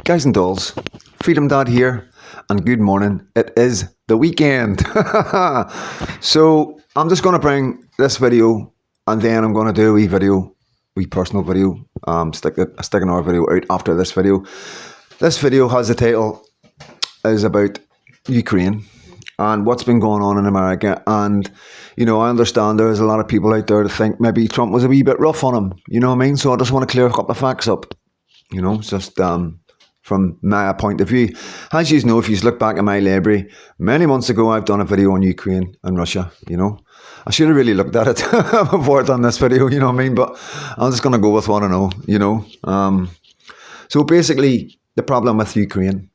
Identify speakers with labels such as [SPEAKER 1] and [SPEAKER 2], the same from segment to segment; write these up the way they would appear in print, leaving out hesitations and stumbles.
[SPEAKER 1] Guys and dolls, Freedom Dad here, and good morning. It is the weekend. So I'm just going to bring this video, and then I'm going to do a wee personal video, stick another video out after this video. This video has the title, is about Ukraine and what's been going on in America. And, you know, I understand there's a lot of people out there that think maybe Trump was a wee bit rough on him, you know what I mean? So I just want to clear a couple of facts up, you know, just from my point of view. As you know, if you look back at my library, many months ago, I've done a video on Ukraine and Russia, you know. I should have really looked at it before I've done this video, you know what I mean? But I'm just going to go with what I know, you know. So basically, the problem with Ukraine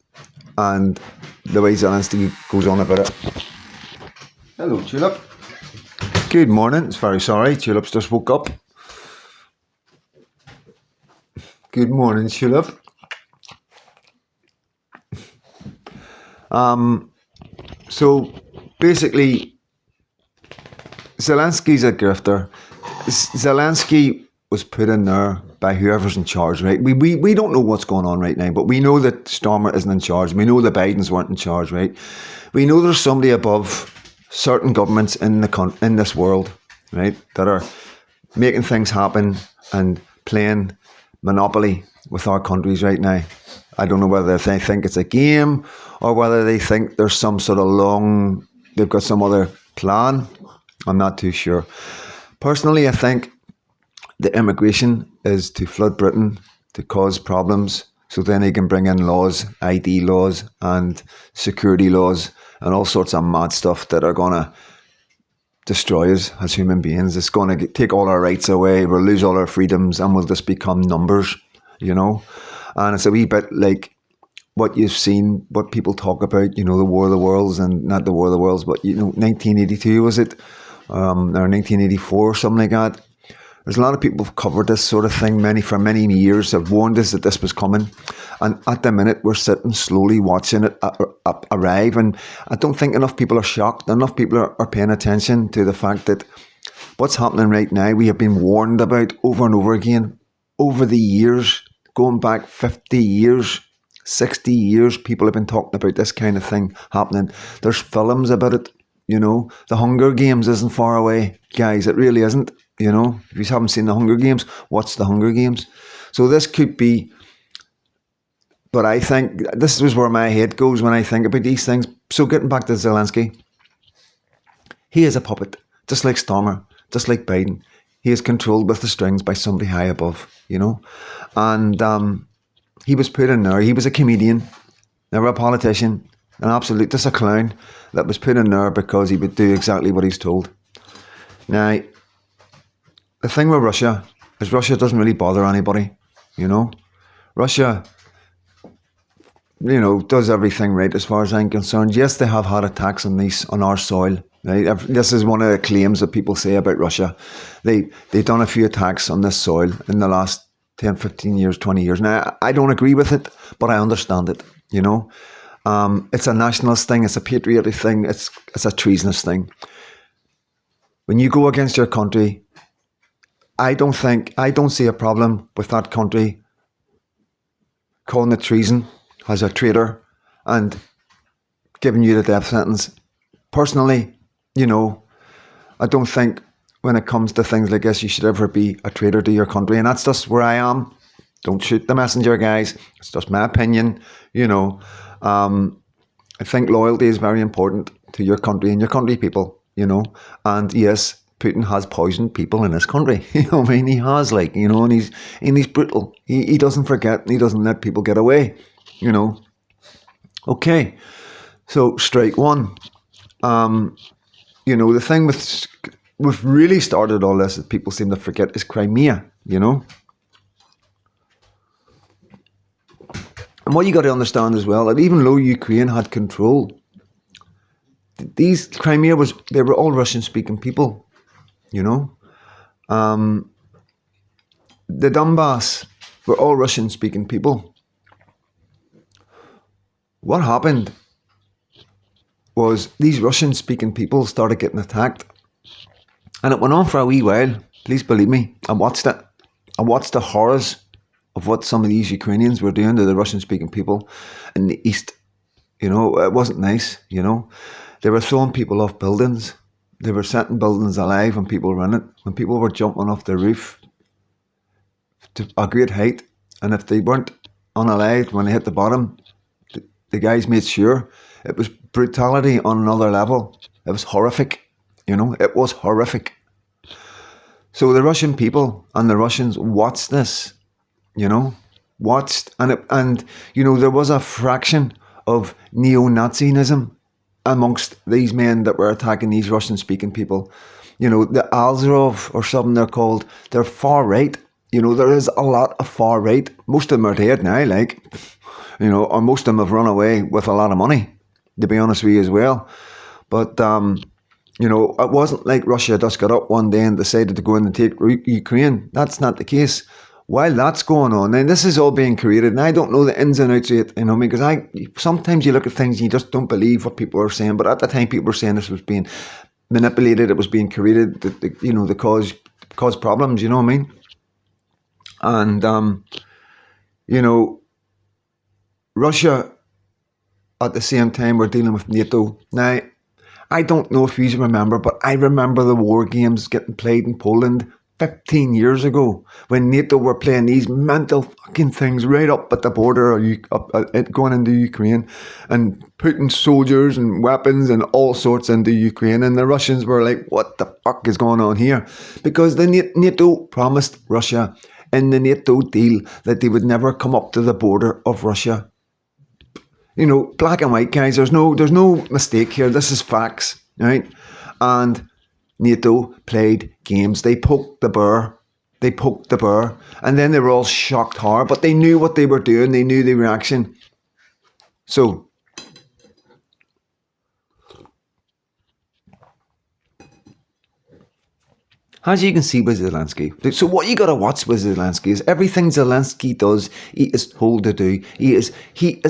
[SPEAKER 1] and the way Zelensky goes on about it. Hello, Tulip. Good morning. It's very sorry. Tulip's just woke up. Good morning, Tulip. So basically, Zelensky's a grifter. Zelensky was put in there by whoever's in charge, right? We don't know what's going on right now, but we know that Starmer isn't in charge. We know the Bidens weren't in charge, right? We know there's somebody above certain governments in this world, right, that are making things happen and playing monopoly with our countries right now. I don't know whether they think it's a game or whether they think there's some sort of they've got some other plan. I'm not too sure. Personally, I think the immigration is to flood Britain, to cause problems, so then they can bring in laws, ID laws and security laws and all sorts of mad stuff that are going to destroy us as human beings. It's going to take all our rights away, we'll lose all our freedoms, and we'll just become numbers, you know. And it's a wee bit like what you've seen, what people talk about, you know, the War of the Worlds, and not the War of the Worlds, but, you know, 1982 was it? Or 1984, something like that. There's a lot of people who've covered this sort of thing for many years, have warned us that this was coming. And at the minute, we're sitting slowly watching it arrive. And I don't think enough people are shocked. Enough people are paying attention to the fact that what's happening right now, we have been warned about over and over again, over the years, going back 50 years, 60 years, people have been talking about this kind of thing happening. There's films about it, you know. The Hunger Games isn't far away, guys. It really isn't, you know. If you haven't seen The Hunger Games, watch The Hunger Games. So this could be, but I think this is where my head goes when I think about these things. So getting back to Zelensky, he is a puppet, just like Starmer, just like Biden. He is controlled with the strings by somebody high above, you know. And he was put in there. He was a comedian, never a politician, just a clown that was put in there because he would do exactly what he's told. Now, the thing with Russia is Russia doesn't really bother anybody, you know. Russia, you know, does everything right as far as I'm concerned. Yes, they have had attacks on our soil. Right? This is one of the claims that people say about Russia. They've done a few attacks on this soil in the last 10, 15 years, 20 years. Now, I don't agree with it, but I understand it, you know. It's a nationalist thing. It's a patriotic thing. It's a treasonous thing. When you go against your country, I don't see a problem with that country calling it treason as a traitor and giving you the death sentence. Personally, you know, I don't think when it comes to things like this, you should ever be a traitor to your country. And that's just where I am. Don't shoot the messenger, guys. It's just my opinion, you know. I think loyalty is very important to your country and your country people, you know. And yes, Putin has poisoned people in his country. You know what I mean? He has, like, you know, and he's brutal. He doesn't forget, and he doesn't let people get away, you know. Okay, so strike one. You know, the thing we've really started all this that people seem to forget is Crimea, you know. And what you got to understand as well, that even though Ukraine had control, Crimea they were all Russian-speaking people, you know. The Donbass were all Russian-speaking people. What happened was these Russian-speaking people started getting attacked. And it went on for a wee while. Please believe me, I watched it. I watched the horrors of what some of these Ukrainians were doing to the Russian-speaking people in the east. It wasn't nice, They were throwing people off buildings. They were setting buildings alive when people were in it. When people were jumping off the roof to a great height. And if they weren't unalived when they hit the bottom, the guys made sure. It was brutality on another level. It was horrific. It was horrific. So the Russian people and the Russians watched this, watched. And there was a fraction of neo-Nazism amongst these men that were attacking these Russian-speaking people. The Azarov or something they're called, they're far right. There is a lot of far right. Most of them are dead now, or most of them have run away with a lot of money, to be honest with you as well. But, it wasn't like Russia just got up one day and decided to go in and take Ukraine. That's not the case. While that's going on, and this is all being created, and I don't know the ins and outs of it, because sometimes you look at things and you just don't believe what people are saying. But at the time, people were saying this was being manipulated, it was being created, to cause problems. You know what I mean? And Russia at the same time were dealing with NATO. Now, I don't know if you remember, but I remember the war games getting played in Poland 15 years ago when NATO were playing these mental fucking things right up at the border going into Ukraine and putting soldiers and weapons and all sorts into Ukraine, and the Russians were like, what the fuck is going on here? Because the NATO promised Russia in the NATO deal that they would never come up to the border of Russia. Black and white, guys. There's no mistake here. This is facts, right? And NATO played games. They poked the bear. And then they were all shocked hard. But they knew what they were doing. They knew the reaction. So, as you can see with Zelensky. So what you got to watch with Zelensky is everything Zelensky does, he is told to do. He is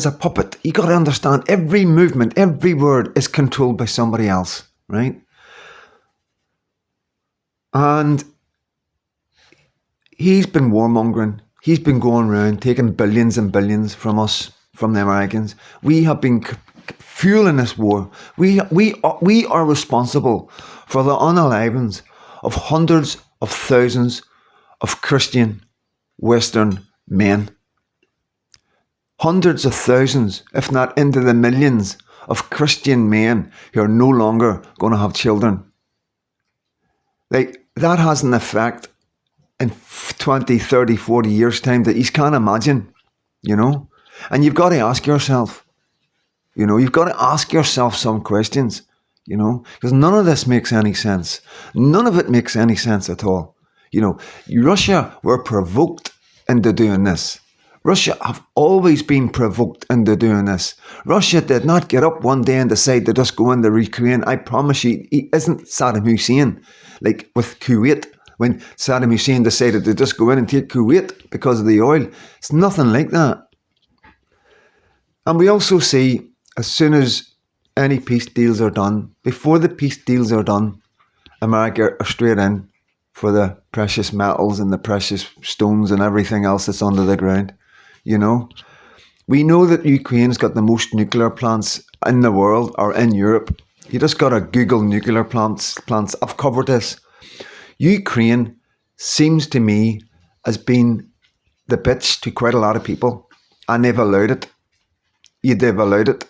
[SPEAKER 1] a puppet. You got to understand every movement, every word is controlled by somebody else, right? And he's been warmongering. He's been going around taking billions and billions from us, from the Americans. We have been fueling this war. We are responsible for the unalivings of hundreds of thousands of Christian Western men. Hundreds of thousands, if not into the millions, of Christian men who are no longer going to have children. That has an effect in 20, 30, 40 years' time that you can't imagine, And you've got to ask yourself, you've got to ask yourself some questions. Because none of this makes any sense. None of it makes any sense at all. Russia were provoked into doing this. Russia have always been provoked into doing this. Russia did not get up one day and decide to just go into Ukraine. I promise you, he isn't Saddam Hussein. Like with Kuwait, when Saddam Hussein decided to just go in and take Kuwait because of the oil. It's nothing like that. And we also see, as soon as any peace deals are done, before the peace deals are done, America are straight in for the precious metals and the precious stones and everything else that's under the ground. We know that Ukraine's got the most nuclear plants in the world or in Europe. You just got to Google nuclear plants. I've covered this. Ukraine seems to me as being the bitch to quite a lot of people, and they've allowed it. They've allowed it.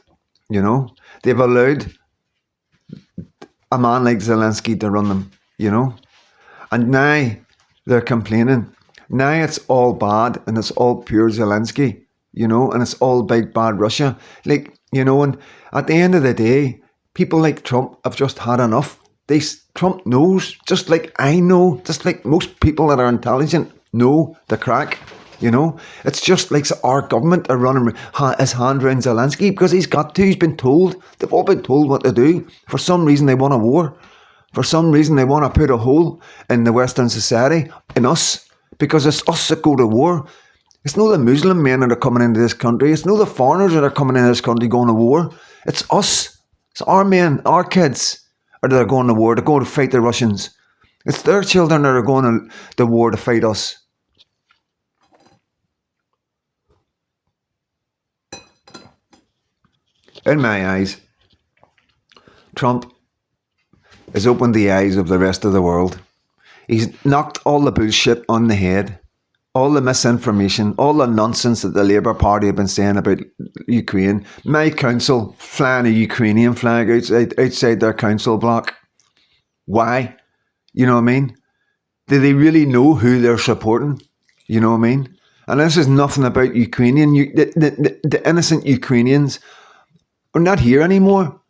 [SPEAKER 1] They've allowed a man like Zelensky to run them, And now they're complaining. Now it's all bad and it's all pure Zelensky, and it's all big bad Russia. And at the end of the day, people like Trump have just had enough. Trump knows, just like I know, just like most people that are intelligent know the crack. It's just like our government are running his hand around Zelensky because he's got to. He's been told. They've all been told what to do. For some reason, they want a war. For some reason, they want to put a hole in the Western society, in us, because it's us that go to war. It's not the Muslim men that are coming into this country. It's not the foreigners that are coming into this country going to war. It's us. It's our men, our kids that are going to war, to go to fight the Russians. It's their children that are going to the war to fight us. In my eyes, Trump has opened the eyes of the rest of the world. He's knocked all the bullshit on the head, all the misinformation, all the nonsense that the Labour Party have been saying about Ukraine. My council flying a Ukrainian flag outside their council block. Why? You know what I mean? Do they really know who they're supporting? You know what I mean? And this is nothing about Ukrainian. The innocent Ukrainians are not here anymore.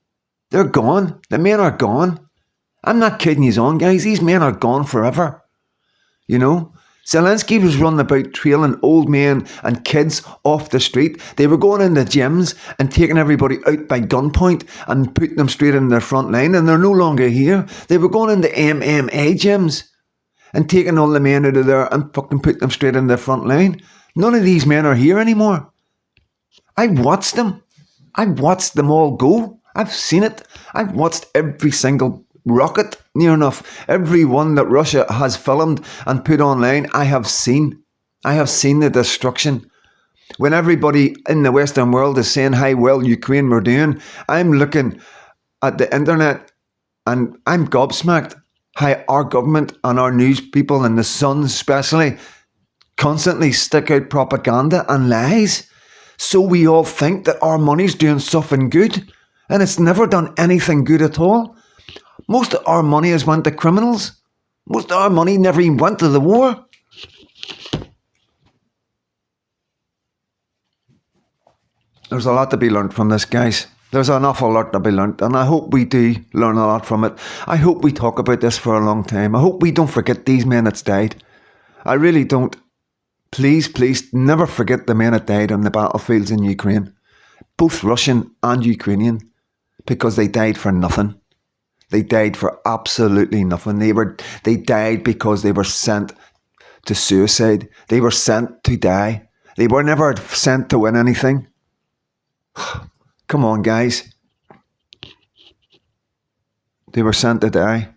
[SPEAKER 1] They're gone. The men are gone. I'm not kidding you on, guys. These men are gone forever. You know? Zelensky was running about trailing old men and kids off the street. They were going into gyms and taking everybody out by gunpoint and putting them straight in their front line, and they're no longer here. They were going into MMA gyms and taking all the men out of there and fucking putting them straight in their front line. None of these men are here anymore. I've watched them. I've watched them all go. I've seen it. I've watched every single rocket, near enough. Every one that Russia has filmed and put online, I have seen. I have seen the destruction. When everybody in the Western world is saying how well Ukraine were doing, I'm looking at the internet and I'm gobsmacked how our government and our news people and the Sun especially constantly stick out propaganda and lies. So we all think that our money's doing something good, and it's never done anything good at all. Most of our money has went to criminals. Most of our money never even went to the war. There's a lot to be learned from this, guys. There's an awful lot to be learned, and I hope we do learn a lot from it. I hope we talk about this for a long time. I hope we don't forget these men that's died. I really don't. Please, please, never forget the men that died on the battlefields in Ukraine. Both Russian and Ukrainian. Because they died for nothing. They died for absolutely nothing. They died because they were sent to suicide. They were sent to die. They were never sent to win anything. Come on, guys. They were sent to die.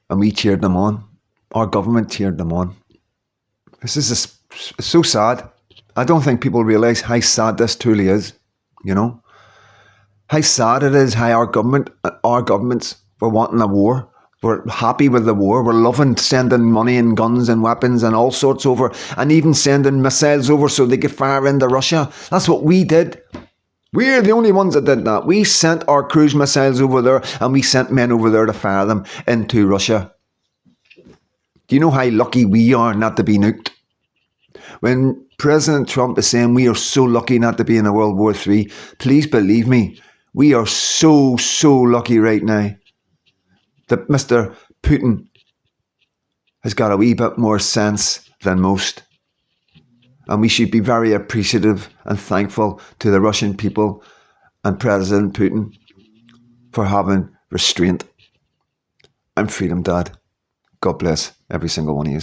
[SPEAKER 1] And we cheered them on. Our government cheered them on. This is so sad. I don't think people realise how sad this truly is. You know? How sad it is how our governments were wanting a war. We're happy with the war. We're loving sending money and guns and weapons and all sorts over, and even sending missiles over so they could fire into Russia. That's what we did. We're the only ones that did that. We sent our cruise missiles over there, and we sent men over there to fire them into Russia. Do you know how lucky we are not to be nuked? When President Trump is saying we are so lucky not to be in a World War III, please believe me, we are so lucky right now that Mr. Putin has got a wee bit more sense than most. And we should be very appreciative and thankful to the Russian people and President Putin for having restraint and freedom, Dad. God bless every single one of you.